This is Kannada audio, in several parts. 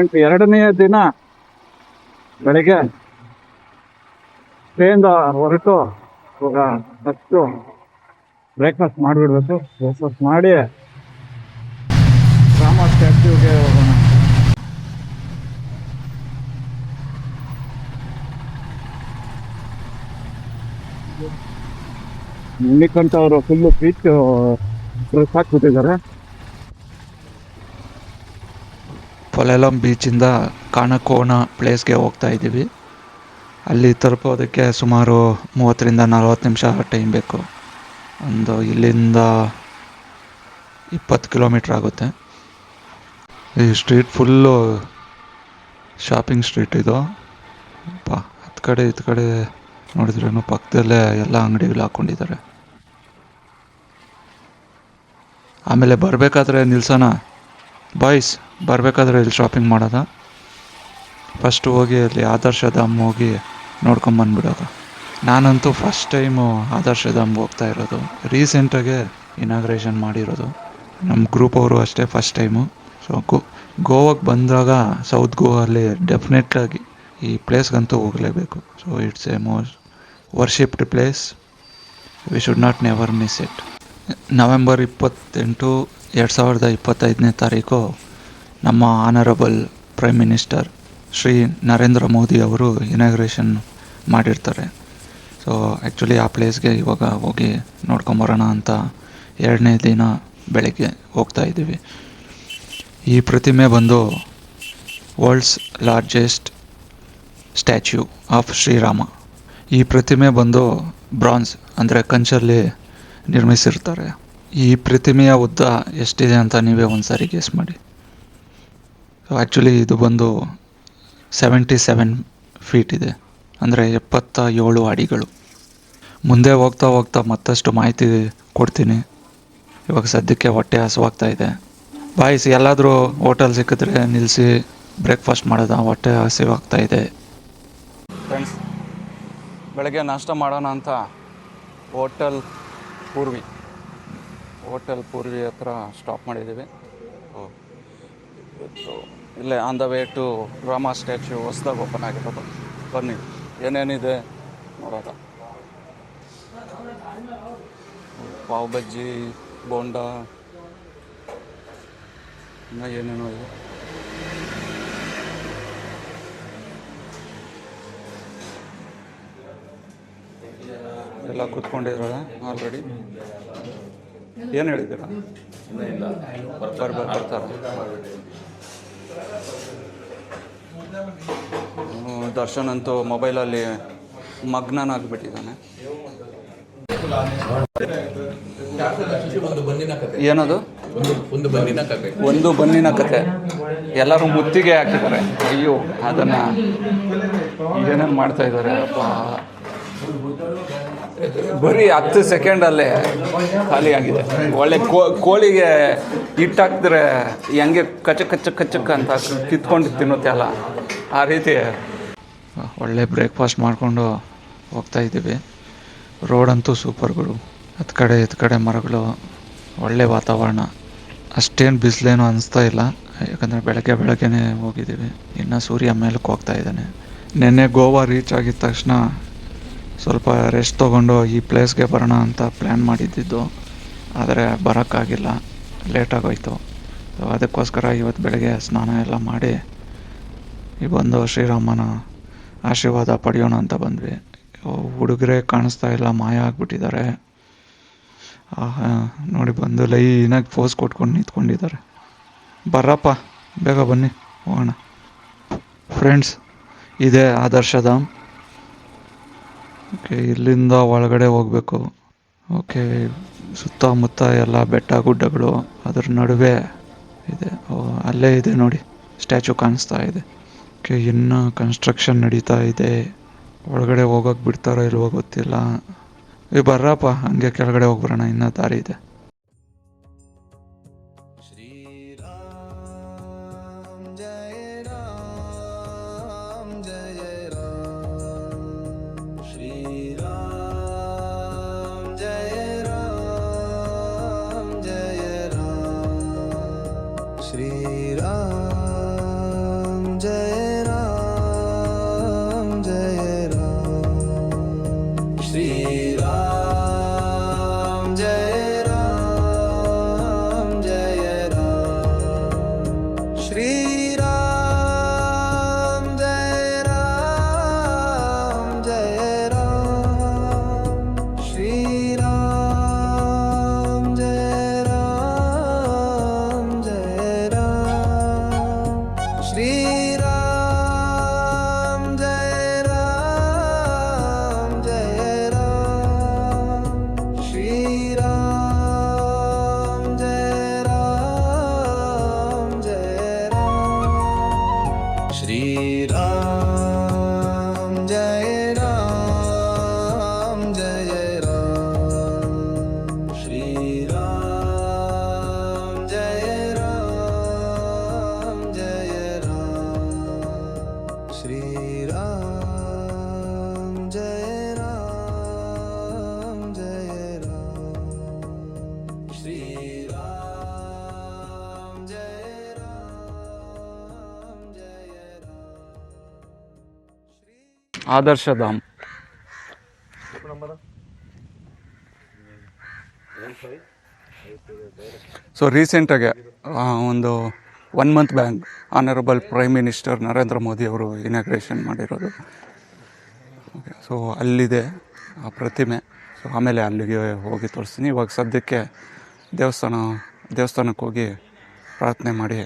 ಫ್ರೆಂಡ್ಸ್, 2ನೇ ದಿನ ಬೆಳಿಗ್ಗೆ ಸ್ಟೇಯಿಂದ ಹೊರಟು ಇವಾಗ ಫಸ್ಟು ಬ್ರೇಕ್ಫಾಸ್ಟ್ ಮಾಡಿಬಿಡ್ಬೇಕು. ಬ್ರೇಕ್ಫಾಸ್ಟ್ ಮಾಡಿ ರಾಮ ಸ್ಟ್ಯಾಚ್ಯೂಗೆ ಹೋಗೋಣ. ಮುನಿಕಂಠ ಅವರು ಫುಲ್ಲು ಬೀಚ್ ಡ್ರೆಸ್ ಹಾಕ್ಬಿಟ್ಟಿದ್ದಾರೆ. ಪೊಲೆಲಂ ಬೀಚಿಂದ ಕಾಣಕೋಣ ಪ್ಲೇಸ್ಗೆ ಹೋಗ್ತಾ ಇದ್ದೀವಿ. ಅಲ್ಲಿ ತಲುಪೋದಕ್ಕೆ ಸುಮಾರು 30ರಿಂದ 40 ನಿಮಿಷ ಟೈಮ್ ಬೇಕು. ಒಂದು ಇಲ್ಲಿಂದ 20 ಕಿಲೋಮೀಟ್ರ್ ಆಗುತ್ತೆ. ಈ ಸ್ಟ್ರೀಟ್ ಫುಲ್ಲು ಶಾಪಿಂಗ್ ಸ್ಟ್ರೀಟ್ ಇದು. ಹತ್ತು ಕಡೆ ಇದು ಕಡೆ ನೋಡಿದ್ರೇನು ಪಕ್ಕದಲ್ಲೇ ಎಲ್ಲ ಅಂಗಡಿಗಳು ಹಾಕ್ಕೊಂಡಿದ್ದಾರೆ. ಆಮೇಲೆ ಬರಬೇಕಾದ್ರೆ ನಿಲ್ಸೋಣ ಬಾಯ್ಸ್, ಬರಬೇಕಾದ್ರೆ ಇಲ್ಲಿ ಶಾಪಿಂಗ್ ಮಾಡೋದ. ಫಸ್ಟು ಹೋಗಿ ಅಲ್ಲಿ ಆದರ್ಶಧಾಮ್ ಹೋಗಿ ನೋಡ್ಕೊಂಬಂದ್ಬಿಡೋದು. ನಾನಂತೂ ಫಸ್ಟ್ ಟೈಮು ಆದರ್ಶಧಾಮ್ಗೆ ಹೋಗ್ತಾ ಇರೋದು. ರೀಸೆಂಟಾಗೆ ಇನಾಗ್ರೇಷನ್ ಮಾಡಿರೋದು. ನಮ್ಮ ಗ್ರೂಪ್ ಅವರು ಅಷ್ಟೇ ಫಸ್ಟ್ ಟೈಮು. ಸೊ ಗೋವಾಗೆ ಬಂದಾಗ ಸೌತ್ ಗೋವಲ್ಲಿ ಡೆಫಿನೆಟ್ಲಾಗಿ ಈ ಪ್ಲೇಸ್ಗಂತೂ ಹೋಗಲೇಬೇಕು. So it's A most worshipped place. We should not never miss it. November 28, 2025 ನಮ್ಮ honourable prime minister Shri Narendra Modi ಅವರು ಇನಾಗ್ರೇಷನ್ ಮಾಡಿರ್ತಾರೆ. ಸೊ ಆ್ಯಕ್ಚುಲಿ ಆ ಪ್ಲೇಸ್ಗೆ ಇವಾಗ ಹೋಗಿ ನೋಡ್ಕೊಂಬರೋಣ ಅಂತ 2ನೇ ದಿನ ಬೆಳಗ್ಗೆ ಹೋಗ್ತಾ ಇದ್ದೀವಿ. ಈ ಪ್ರತಿಮೆ ಬಂದು world's largest statue of Shri Rama. ಈ ಪ್ರತಿಮೆ ಬಂದು ಬ್ರಾನ್ಸ್ ಅಂದರೆ ಕಂಚಲ್ಲಿ ನಿರ್ಮಿಸಿರ್ತಾರೆ. ಈ ಪ್ರತಿಮೆಯ ಉದ್ದ ಎಷ್ಟಿದೆ ಅಂತ ನೀವೇ ಒಂದು ಸಾರಿ ಗೆಸ್ ಮಾಡಿ. ಸೊ ಆ್ಯಕ್ಚುಲಿ ಇದು ಬಂದು 77 ಫೀಟ್ ಇದೆ, ಅಂದರೆ 77 ಅಡಿಗಳು. ಮುಂದೆ ಹೋಗ್ತಾ ಹೋಗ್ತಾ ಮತ್ತಷ್ಟು ಮಾಹಿತಿ ಕೊಡ್ತೀನಿ. ಇವಾಗ ಸದ್ಯಕ್ಕೆ ಹೊಟ್ಟೆ ಹಸುವಾಗ್ತಾ ಇದೆ. ಬಾಯ್ಸ್, ಎಲ್ಲಾದರೂ ಹೋಟೆಲ್ ಸಿಕ್ಕಿದ್ರೆ ನಿಲ್ಲಿಸಿ ಬ್ರೇಕ್ಫಾಸ್ಟ್ ಮಾಡೋದ, ಹೊಟ್ಟೆ ಹಸಿವಾಗ್ತಾ ಇದೆ. ಫ್ರೆಂಡ್ಸ್, ಬೆಳಗ್ಗೆ ನಾಷ್ಟ ಮಾಡೋಣ ಅಂತ ಹೋಟೆಲ್ ಪೂರ್ವಿ ಹತ್ರ ಸ್ಟಾಪ್ ಮಾಡಿದ್ದೀವಿ. ಇಲ್ಲೇ on the way to Rama statue ಹೊಸ್ದಾಗಿ ಓಪನ್ ಆಗಿರೋದು. ಬನ್ನಿ ಏನೇನಿದೆ ನೋಡೋದ. ಪಾವ್ ಬಜ್ಜಿ, ಬೋಂಡ, ಇನ್ನು ಏನೇನೋ ಇದೆ. ಎಲ್ಲ ಕೂತ್ಕೊಂಡಿದ್ದಾರೆ ಆಲ್ರೆಡಿ. ಏನು ಹೇಳಿದ್ದೀರಾ? ಬರ್ತಾರೆ. ದರ್ಶನ್ ಅಂತೂ ಮೊಬೈಲಲ್ಲಿ ಮಗ್ನನಾಗ್ಬಿಟ್ಟಿದ್ದಾನೆ. ಏನದು? ಒಂದು ಬನ್ನಿನ ಕತೆ. ಎಲ್ಲರೂ ಮುತ್ತಿಗೆ ಹಾಕಿದ್ದಾರೆ. ಅಯ್ಯೋ, ಅದನ್ನು ಏನೇನು ಮಾಡ್ತಾ ಇದ್ದಾರೆ ಅಪ್ಪ. ಬರೀ 10 ಸೆಕೆಂಡಲ್ಲೇ ಖಾಲಿ ಆಗಿದೆ. ಒಳ್ಳೆ ಕೋಳಿಗೆ ಹಿಟ್ಟಾಕಿದ್ರೆ ಹೆಂಗೆ ಕಚ್ಚಕ್ ಅಂತ ಕಿತ್ಕೊಂಡು ತಿನ್ನುತ್ತೆ ಅಲ್ಲ, ಆ ರೀತಿ. ಒಳ್ಳೆ ಬ್ರೇಕ್ಫಾಸ್ಟ್ ಮಾಡಿಕೊಂಡು ಹೋಗ್ತಾ ಇದ್ದೀವಿ. ರೋಡಂತೂ ಸೂಪರ್ಗಳು. ಹತ್ತು ಕಡೆ ಮರಗಳು, ಒಳ್ಳೆ ವಾತಾವರಣ. ಅಷ್ಟೇನು ಬಿಸಿಲೇನು ಅನಿಸ್ತಾ ಇಲ್ಲ, ಯಾಕಂದರೆ ಬೆಳಗ್ಗೆನೇ ಹೋಗಿದ್ದೀವಿ. ಇನ್ನು ಸೂರ್ಯ ಮೇಲಕ್ಕೆ ಹೋಗ್ತಾ ಇದ್ದಾನೆ. ನೆನ್ನೆ ಗೋವಾ ರೀಚ್ ಆಗಿದ ತಕ್ಷಣ ಸ್ವಲ್ಪ ರೆಸ್ಟ್ ತೊಗೊಂಡು ಈ ಪ್ಲೇಸ್ಗೆ ಬರೋಣ ಅಂತ ಪ್ಲ್ಯಾನ್ ಮಾಡಿದ್ದಿದ್ದು. ಆದರೆ ಬರೋಕ್ಕಾಗಿಲ್ಲ, ಲೇಟಾಗೋಯ್ತು. ಸೊ ಅದಕ್ಕೋಸ್ಕರ ಇವತ್ತು ಬೆಳಗ್ಗೆ ಸ್ನಾನ ಎಲ್ಲ ಮಾಡಿ ಬಂದು ಶ್ರೀರಾಮನ ಆಶೀರ್ವಾದ ಪಡೆಯೋಣ ಅಂತ ಬಂದ್ವಿ. ಹುಡುಗರೇ ಕಾಣಿಸ್ತಾ ಇಲ್ಲ, ಮಾಯ ಆಗಿಬಿಟ್ಟಿದ್ದಾರೆ. ನೋಡಿ, ಬಂದು ಲೈನಾಗಿ ಪೋಸ್ ಕೊಟ್ಕೊಂಡು ನಿಂತ್ಕೊಂಡಿದ್ದಾರೆ. ಬರ್ರಪ್ಪ, ಬೇಗ ಬನ್ನಿ ಹೋಗೋಣ. ಫ್ರೆಂಡ್ಸ್, ಇದೇ ಆದರ್ಶಧಾಮ್. ಓಕೆ, ಇಲ್ಲಿಂದ ಒಳಗಡೆ ಹೋಗಬೇಕು. ಓಕೆ, ಸುತ್ತಮುತ್ತ ಎಲ್ಲ ಬೆಟ್ಟ ಗುಡ್ಡಗಳು, ಅದ್ರ ನಡುವೆ ಇದೆ. ಅಲ್ಲೇ ಇದೆ ನೋಡಿ, ಸ್ಟ್ಯಾಚು ಕಾಣಿಸ್ತಾ ಇದೆ. ಓಕೆ, ಇನ್ನೂ ಕನ್ಸ್ಟ್ರಕ್ಷನ್ ನಡೀತಾ ಇದೆ. ಒಳಗಡೆ ಹೋಗೋಕೆ ಬಿಡ್ತಾರೋ ಇಲ್ವೋ ಗೊತ್ತಿಲ್ಲ. ಬರ್ರಪ್ಪ, ಹಂಗೆ ಕೆಳಗಡೆ ಹೋಗ್ಬರೋಣ, ಇನ್ನೂ ದಾರಿ ಇದೆ. राम जय राम जय राम श्री राम जय राम जय राम श्री राम जय राम जय राम श्री राम जय राम जय राम ಆದರ್ಶ ಧಾಮ್. ಸೊ ರೀಸೆಂಟಾಗೆ ಒಂದು 1 month back honourable prime minister Narendra Modi ಅವರು ಇನಾಗ್ರೇಷನ್ ಮಾಡಿರೋದು. ಓಕೆ, ಸೊ ಅಲ್ಲಿದೆ ಆ ಪ್ರತಿಮೆ. ಸೊ ಆಮೇಲೆ ಅಲ್ಲಿಗೆ ಹೋಗಿ ತೋರಿಸ್ತೀನಿ. ಇವಾಗ ಸದ್ಯಕ್ಕೆ ದೇವಸ್ಥಾನಕ್ಕೆ ಹೋಗಿ ಪ್ರಾರ್ಥನೆ ಮಾಡಿ,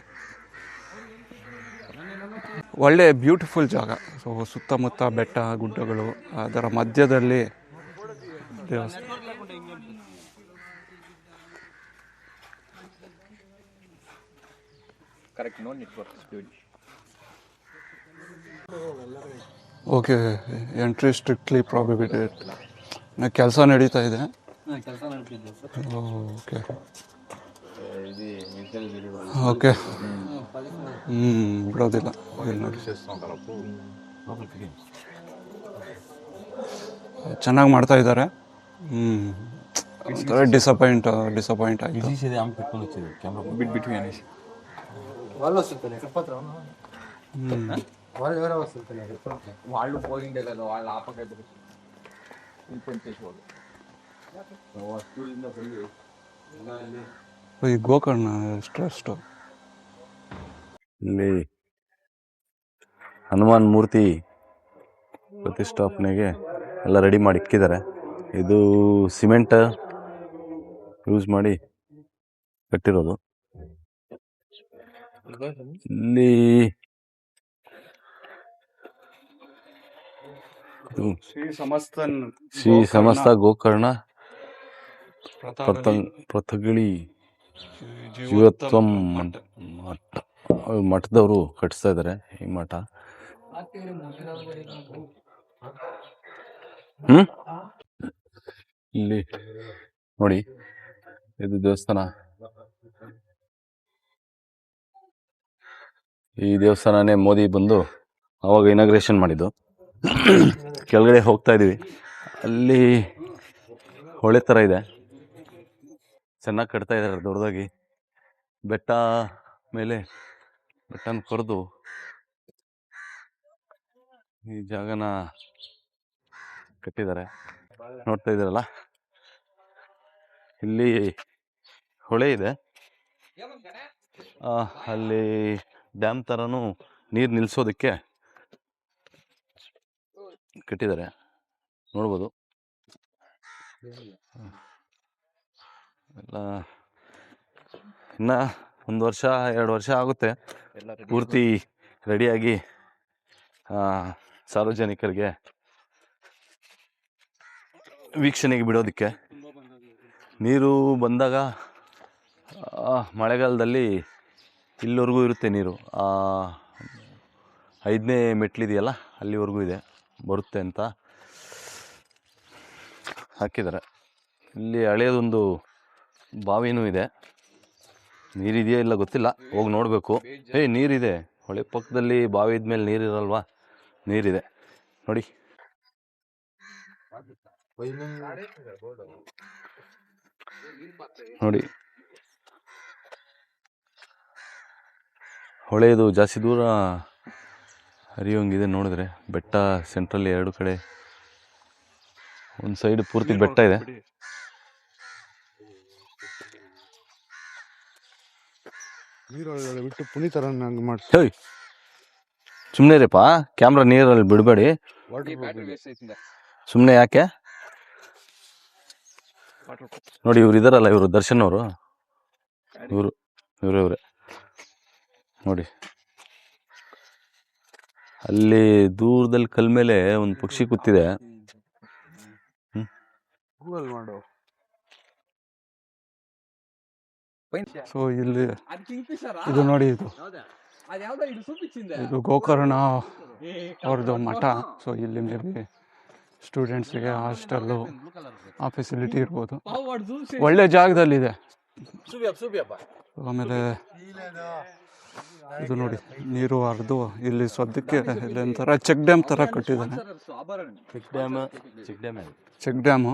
ಒಳ್ಳೆ ಬ್ಯೂಟಿಫುಲ್ ಜಾಗ. ಸೊ ಸುತ್ತಮುತ್ತ ಬೆಟ್ಟ ಗುಡ್ಡಗಳು, ಅದರ ಮಧ್ಯದಲ್ಲಿ ದೇವಸ್ಥಾನ. Okay, entry strictly prohibited. ಕೆಲಸ ನಡೀತಾ ಇದೆ. ಓಕೆ ಓಕೆ, ಬಿಡೋದಿಲ್ಲ. ಚೆನ್ನಾಗಿ ಮಾಡ್ತಾ ಇದ್ದಾರೆ. ಒಂಥರ ಡಿಸಪಾಯಿಂಟ್ ಆಯಿತು. ಈ ಗೋಕರ್ಣ ಎಷ್ಟು ಇಲ್ಲಿ ಹನುಮಾನ್ ಮೂರ್ತಿ ಪ್ರತಿಷ್ಠಾಪನೆಗೆ ಎಲ್ಲ ರೆಡಿ ಮಾಡಿ ಇಕ್ಕಿದ್ದಾರೆ. ಇದು ಸಿಮೆಂಟ್ ಯೂಸ್ ಮಾಡಿ ಕಟ್ಟಿರೋದು. ಇಲ್ಲಿ ಶ್ರೀ ಸಮಸ್ತ ಗೋಕರ್ಣ ಪ್ರಥಗಿಳಿ ಜೀವತ್ವಂ ಮಠ, ಮಠದವರು ಕಟ್ಟಿಸ್ತಾ ಇದ್ದಾರೆ ಈ ಮಠ. ಇಲ್ಲಿ ನೋಡಿ, ಇದು ದೇವಸ್ಥಾನ. ಈ ದೇವಸ್ಥಾನನೇ ಮೋದಿ ಬಂದು ಅವಾಗ ಇನಾಗ್ರೇಷನ್ ಮಾಡಿದ್ದು. ಕೆಳಗಡೆ ಹೋಗ್ತಾ ಇದೀವಿ. ಅಲ್ಲಿ ಹೊಳೆ ಥರ ಇದೆ, ಚೆನ್ನಾಗಿ ಕಟ್ತಾ ಇದ್ದಾರೆ ದೊಡ್ಡದಾಗಿ. ಬೆಟ್ಟ ಮೇಲೆ ಬೆಟ್ಟನ ಕೊರೆದು ಈ ಜಾಗನ ಕಟ್ಟಿದ್ದಾರೆ. ನೋಡ್ತಾ ಇದ್ದೀರಲ್ಲ, ಇಲ್ಲಿ ಹೊಳೆ ಇದೆ. ಅಲ್ಲಿ ಡ್ಯಾಮ್ ಥರನೂ ನೀರು ನಿಲ್ಲಿಸೋದಕ್ಕೆ ಕಟ್ಟಿದ್ದಾರೆ, ನೋಡ್ಬೋದು. ಎಲ್ಲ ಇನ್ನು 1 ವರ್ಷ 2 ವರ್ಷ ಆಗುತ್ತೆ ಪೂರ್ತಿ ರೆಡಿಯಾಗಿ ಸಾರ್ವಜನಿಕರಿಗೆ ವೀಕ್ಷಣೆಗೆ ಬಿಡೋದಕ್ಕೆ. ನೀರು ಬಂದಾಗ ಮಳೆಗಾಲದಲ್ಲಿ ಇಲ್ಲಿವರೆಗೂ ಇರುತ್ತೆ ನೀರು. 5ನೇ ಮೆಟ್ಲಿದೆಯಲ್ಲ, ಅಲ್ಲಿವರೆಗೂ ಇದೆ, ಬರುತ್ತೆ ಅಂತ ಹಾಕಿದ್ದಾರೆ. ಇಲ್ಲಿ ಹಳೆಯದೊಂದು ಬಾವಿನೂ ಇದೆ. ನೀರಿದೆಯಾ ಇಲ್ಲ ಗೊತ್ತಿಲ್ಲ, ಹೋಗಿ ನೋಡಬೇಕು. ನೀರಿದೆ, ಹೊಳೆ ಪಕ್ಕದಲ್ಲಿ ಬಾವಿ ಇದ್ಮೇಲೆ ನೀರಿರಲ್ವಾ? ನೀರಿದೆ ನೋಡಿ. ನೋಡಿ, ಹೊಳೆಯದು ಜಾಸ್ತಿ ದೂರ ಹರಿಯೋಂಗಿದೆ. ನೋಡಿದ್ರೆ ಬೆಟ್ಟ ಸೆಂಟ್ರಲ್ಲಿ 2 ಕಡೆ, ಒಂದು ಸೈಡ್ ಪೂರ್ತಿ ಬೆಟ್ಟ ಇದೆ. ನೀರೊಳಗಡೆ ಬಿಟ್ಟು ಪುನೀತರನ್ನ ಮಾಡ್ತೀವಿ. ಸುಮ್ಮನೆ ರೀಪಾ, ಕ್ಯಾಮ್ರಾ ನೀರಲ್ಲಿ ಬಿಡಬೇಡಿ ಸುಮ್ಮನೆ. ಯಾಕೆ ನೋಡಿ, ಇವ್ರು ಇದಾರಲ್ಲ, ಇವರು ದರ್ಶನ್ ಅವರು, ಇವರೇ ನೋಡಿ. ಅಲ್ಲಿ ದೂರದಲ್ಲಿ ಕಲ್ ಮೇಲೆ ಒಂದು ಪಕ್ಷಿ ಕೂತಿದೆ. ಸೊ ಇಲ್ಲಿ ಇದು ನೋಡಿ, ಇದು ಇದು ಗೋಕರ್ಣ ಅವ್ರದ್ದು ಮಠ. ಸೊ ಇಲ್ಲಿ ಮೇ ಬಿ ಸ್ಟೂಡೆಂಟ್ಸಿಗೆ ಹಾಸ್ಟೆಲ್ಲು ಆ ಫೆಸಿಲಿಟಿ ಇರ್ಬೋದು. ಒಳ್ಳೆ ಜಾಗದಲ್ಲಿದೆ. ಆಮೇಲೆ ಇದು ನೋಡಿ, ನೀರು ಹರಿದು ಇಲ್ಲಿ ಸದ್ಯಕ್ಕೆ ಇಲ್ಲಿ ಒಂಥರ ಚೆಕ್ ಡ್ಯಾಮ್ ಥರ ಕಟ್ಟಿದ್ದಾನೆ. Check dam.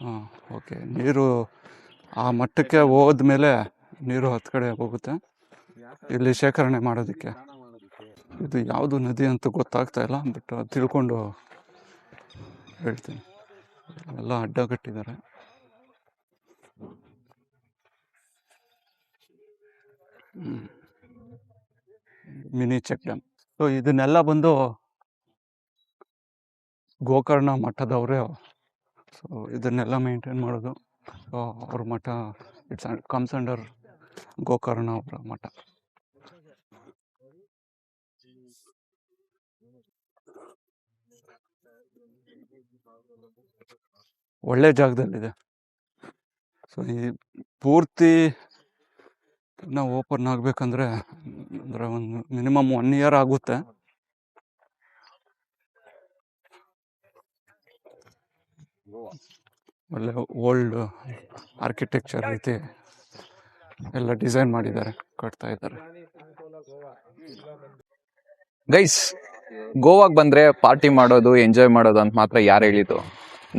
ಹಾಂ, ಓಕೆ. ನೀರು ಆ ಮಟ್ಟಕ್ಕೆ ಹೋದ್ಮೇಲೆ ನೀರು ಹತ್ತು ಕಡೆ ಹೋಗುತ್ತೆ ಇಲ್ಲಿ ಶೇಖರಣೆ ಮಾಡೋದಕ್ಕೆ. ಇದು ಯಾವುದು ನದಿ ಅಂತ ಗೊತ್ತಾಗ್ತಾ ಇಲ್ಲ, ಬಟ್ ತಿಳ್ಕೊಂಡು ಹೇಳ್ತೀನಿ. ಎಲ್ಲ ಅಡ್ಡ ಕಟ್ಟಿದ್ದಾರೆ. Mini check dam. ಸೊ ಇದನ್ನೆಲ್ಲ ಬಂದು ಗೋಕರ್ಣ ಮಠದವರೇ. ಸೊ ಇದನ್ನೆಲ್ಲ ಮೇಂಟೈನ್ ಮಾಡೋದು. ಸೊ ಅವ್ರ ಮಠ ಇಟ್ಸ್ ಕಮ್ಸ್ ಅಂಡರ್ ಗೋಕರ್ಣ ಅವರ ಮಠ. ಒಳ್ಳೆ ಜಾಗದಲ್ಲಿದೆ. ಸೊ ಈ ಪೂರ್ತಿ ನಾವು ಓಪನ್ ಆಗಬೇಕಂದ್ರೆ ಒಂದು ಮಿನಿಮಮ್ 1 year ಆಗುತ್ತೆ. ಒಳ್ಳೆ ಓಲ್ಡ್ ಆರ್ಕಿಟೆಕ್ಚರ್ ರೀತಿ ಎಲ್ಲ ಡಿಸೈನ್ ಮಾಡಿದ್ದಾರೆ, ಕಟ್ತಾ ಇದ್ದಾರೆ. ಗೈಸ್, ಗೋವಾಗೆ ಬಂದರೆ ಪಾರ್ಟಿ ಮಾಡೋದು, ಎಂಜಾಯ್ ಮಾಡೋದು ಅಂತ ಮಾತ್ರ ಯಾರು ಹೇಳಿದ್ದು?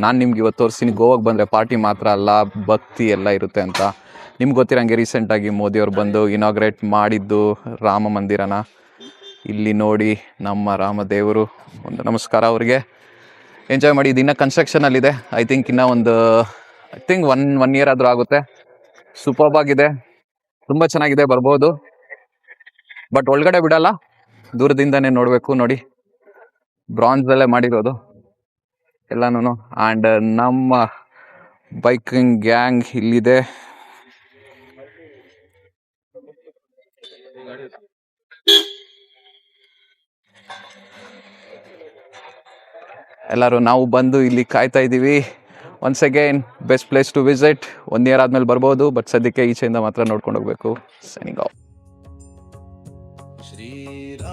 ನಾನು ನಿಮ್ಗೆ ಇವತ್ತು ತೋರಿಸ್ತೀನಿ, ಗೋವಾಗೆ ಬಂದರೆ ಪಾರ್ಟಿ ಮಾತ್ರ ಅಲ್ಲ, ಭಕ್ತಿ ಎಲ್ಲ ಇರುತ್ತೆ ಅಂತ. ನಿಮ್ಗೆ ಗೊತ್ತಿರೋಂಗೆ ರೀಸೆಂಟಾಗಿ ಮೋದಿಯವ್ರು ಬಂದು ಇನಾಗ್ರೇಟ್ ಮಾಡಿದ್ದು ರಾಮ ಮಂದಿರನ. ಇಲ್ಲಿ ನೋಡಿ, ನಮ್ಮ ರಾಮದೇವರು. ಒಂದು ನಮಸ್ಕಾರ ಅವ್ರಿಗೆ. ಎಂಜಾಯ್ ಮಾಡಿ. ಇದು ಇನ್ನೂ ಕನ್ಸ್ಟ್ರಕ್ಷನಲ್ಲಿದೆ. ಐ ಥಿಂಕ್ ಒನ್ ಇಯರ್ ಆದರೂ ಆಗುತ್ತೆ. ಸೂಪರ್ಬ್ ಆಗಿದೆ, ತುಂಬ ಚೆನ್ನಾಗಿದೆ, ಬರ್ಬೋದು. ಬಟ್ ಒಳಗಡೆ ಬಿಡಲ್ಲ, ದೂರದಿಂದನೇ ನೋಡಬೇಕು. ನೋಡಿ, ಬ್ರಾನ್ಸಲ್ಲೇ ಮಾಡಿರೋದು ಎಲ್ಲನೂ. ಆ್ಯಂಡ್ ನಮ್ಮ ಬೈಕಿಂಗ್ ಗ್ಯಾಂಗ್ ಇಲ್ಲಿದೆ. ಎಲ್ಲರೂ ನಾವು ಬಂದು ಇಲ್ಲಿ ಕಾಯ್ತಾ ಇದ್ದೀವಿ. Once again best place to visit. 1 year ಆದ್ಮೇಲೆ ಬರ್ಬೋದು, ಬಟ್ ಸದ್ಯಕ್ಕೆ ಈಚೆಯಿಂದ ಮಾತ್ರ ನೋಡ್ಕೊಂಡು ಹೋಗ್ಬೇಕು. Signing off.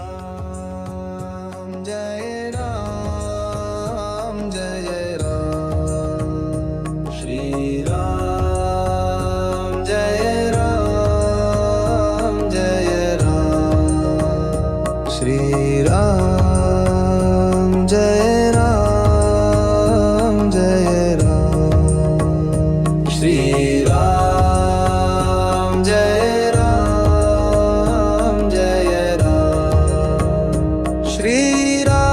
श्रीराम जय राम जय राम श्रीराम जय राम जय राम श्रीराम जय राम जय राम श्रीराम जय राम जय राम श्रीराम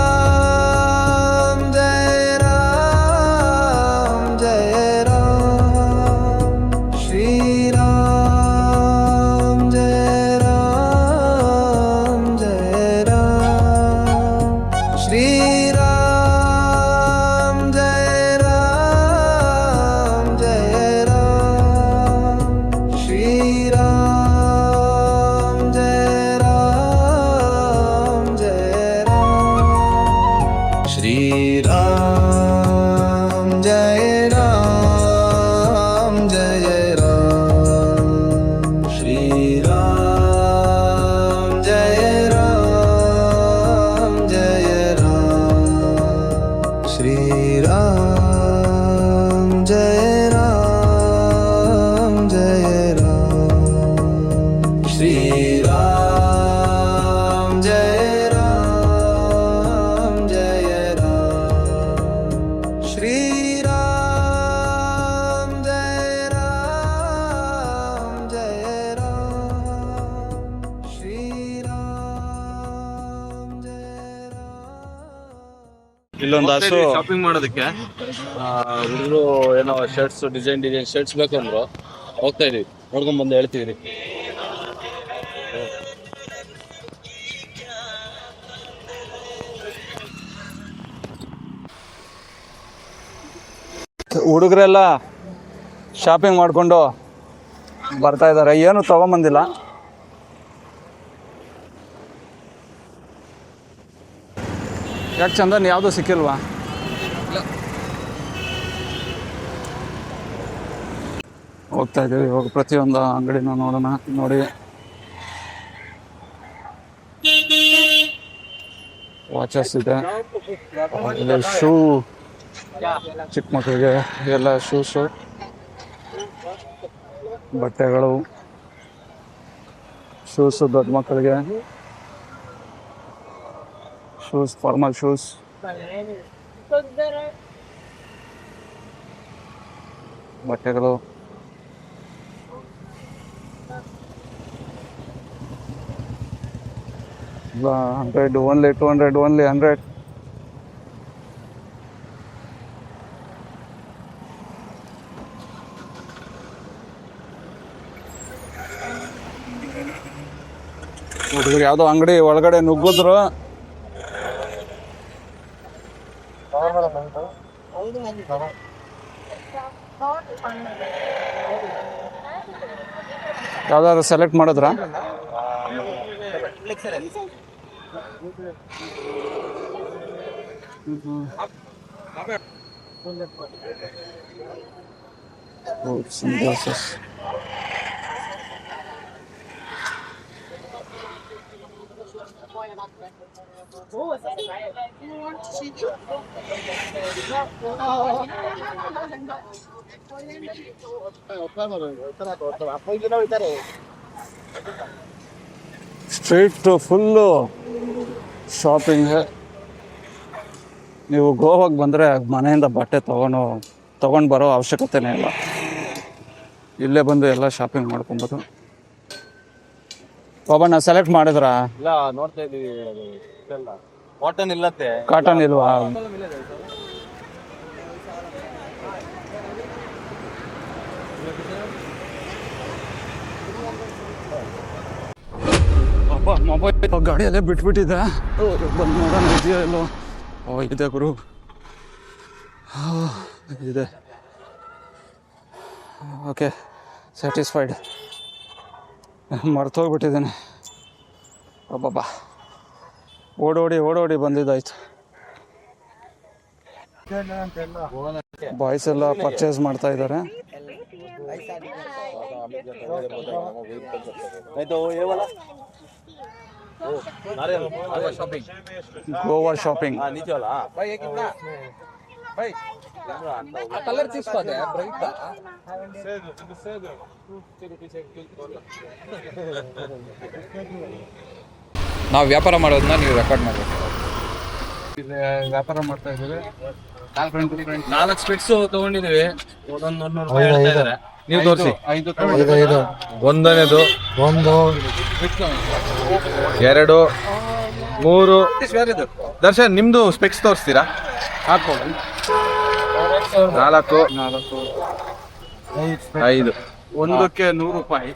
जय राम जय राम श्रीराम जय राम जय राम श्रीराम जय राम जय राम श्रीराम जय राम जय राम श्रीराम जय राम जय राम श्रीराम जय राम जय राम श्रीराम जय राम जय राम श्रीराम जय राम जय राम श्रीराम जय राम जय राम श्रीराम जय राम ಇಲ್ಲೊಂದು ಹಸು ಶಾಪಿಂಗ್ ಮಾಡೋದಕ್ಕೆ ಹುಡುಗರು ಏನೋ ಶರ್ಟ್ಸ್ ಡಿಸೈನ್ ಶರ್ಟ್ಸ್ ಬೇಕಂದ್ರು ಹೋಗ್ತಾ ಇದೀವಿ, ನೋಡ್ಕೊಂಡ್ ಬಂದು ಹೇಳ್ತೀವಿ. ಹುಡುಗರೆಲ್ಲ ಶಾಪಿಂಗ್ ಮಾಡಿಕೊಂಡು ಬರ್ತಾ ಇದ್ದಾರೆ. ಏನು ತಗೊಂಬಂದಿಲ್ಲ. ಯಾಕೆ ಚಂದನ್, ಯಾವುದು ಸಿಕ್ಕಿಲ್ವಾ? ಹೋಗ್ತಾ ಇದ್ದೀವಿ ಇವಾಗ. ಪ್ರತಿಯೊಂದು ಅಂಗಡಿನ ನೋಡೋಣ. ನೋಡಿ, ವಾಚಸ್ ಇದೆ, ಆಮೇಲೆ ಶೂ ಚಿಕ್ಕ ಮಕ್ಕಳಿಗೆ ಎಲ್ಲ ಶೂಸು, ಬಟ್ಟೆಗಳು, ಶೂಸು ದೊಡ್ಡ ಮಕ್ಕಳಿಗೆ, ಶೂಸ್, ಫಾರ್ಮಲ್ ಶೂಸ್, ಬಟ್ಟೆಗಳು, ಇಲ್ಲ 100 ಓನ್ಲಿ 200 ಓನ್ಲಿ 100. ಹುಡುಗರು ಯಾವುದೋ ಅಂಗಡಿ ಒಳಗಡೆ ನುಗ್ಗಿದ್ರು. ಯಾವ್ದಾದ್ರು ಸೆಲೆಕ್ಟ್ ಮಾಡಿದ್ರಾ? Street full shopping. ನೀವು ಗೋವಾಗೆ ಬಂದರೆ ಮನೆಯಿಂದ ಬಟ್ಟೆ ತೊಗೊಂಡು ಬರೋ ಅವಶ್ಯಕತೆನೇ ಇಲ್ಲ, ಇಲ್ಲೇ ಬಂದು ಎಲ್ಲ ಶಾಪಿಂಗ್ ಮಾಡ್ಕೊಬೋದು. ಬಾಬಣ್ಣ ಸೆಲೆಕ್ಟ್ ಮಾಡಿದ್ರಾ? ಇಲ್ಲ, ನೋಡ್ತಾ ಇದೀವಿ. ಕಾಟನ್ ಇಲ್ಲತ್ತೆ. ಕಾಟನ್ ಇಲ್ವಾ? ಮೊಬೈಲ್ ಗಾಡಿಯಲ್ಲೇ ಬಿಟ್ಬಿಟ್ಟಿದ್ದೆ. ಬಂದು ನೋಡೋಣ ಇದೆಯೋ ಇಲ್ಲೋ. ಇದೆ ಗುರು, ಇದೆ. Okay, satisfied. ಮರ್ತೋಗ್ಬಿಟ್ಟಿದ್ದೇನೆ. ಅಬ್ಬಬ್ಬಾ, ಓಡೋಡಿ ಬಂದಿದ್ದಾಯ್ತು. ಬಾಯ್ಸ್ ಎಲ್ಲ ಪರ್ಚೇಸ್ ಮಾಡ್ತಾ ಇದ್ದಾರೆ. ಗೋವಾ ಶಾಪಿಂಗ್. ನಾವು ವ್ಯಾಪಾರ ಮಾಡೋದನ್ನ ನೀವು ರೆಕಾರ್ಡ್ ಮಾಡಬೇಕು. ವ್ಯಾಪಾರ ಮಾಡ್ತಾ ಇದ್ದೀವಿ. 4 ಸ್ಪೆಕ್ಸ್ ತಗೊಂಡಿದೀವಿ. ನೀವು ತೋರಿಸಿ. ಒಂದನೇದು, 1, 2, 3. ದರ್ಶನ್, ನಿಮ್ದು ಸ್ಪೆಕ್ಸ್ ತೋರಿಸ್ತೀರಾ? 4, 5. ಒಂದಕ್ಕೆ 100 ರೂಪಾಯಿ.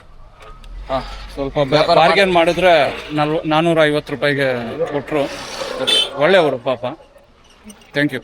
ಸ್ವಲ್ಪ ಬಾರ್ಗೇನ್ ಮಾಡಿದ್ರೆ 450 ರೂಪಾಯಿಗೆ ಕೊಟ್ಟರು. ಒಳ್ಳೆಯವರು ಪಾಪ. Thank you.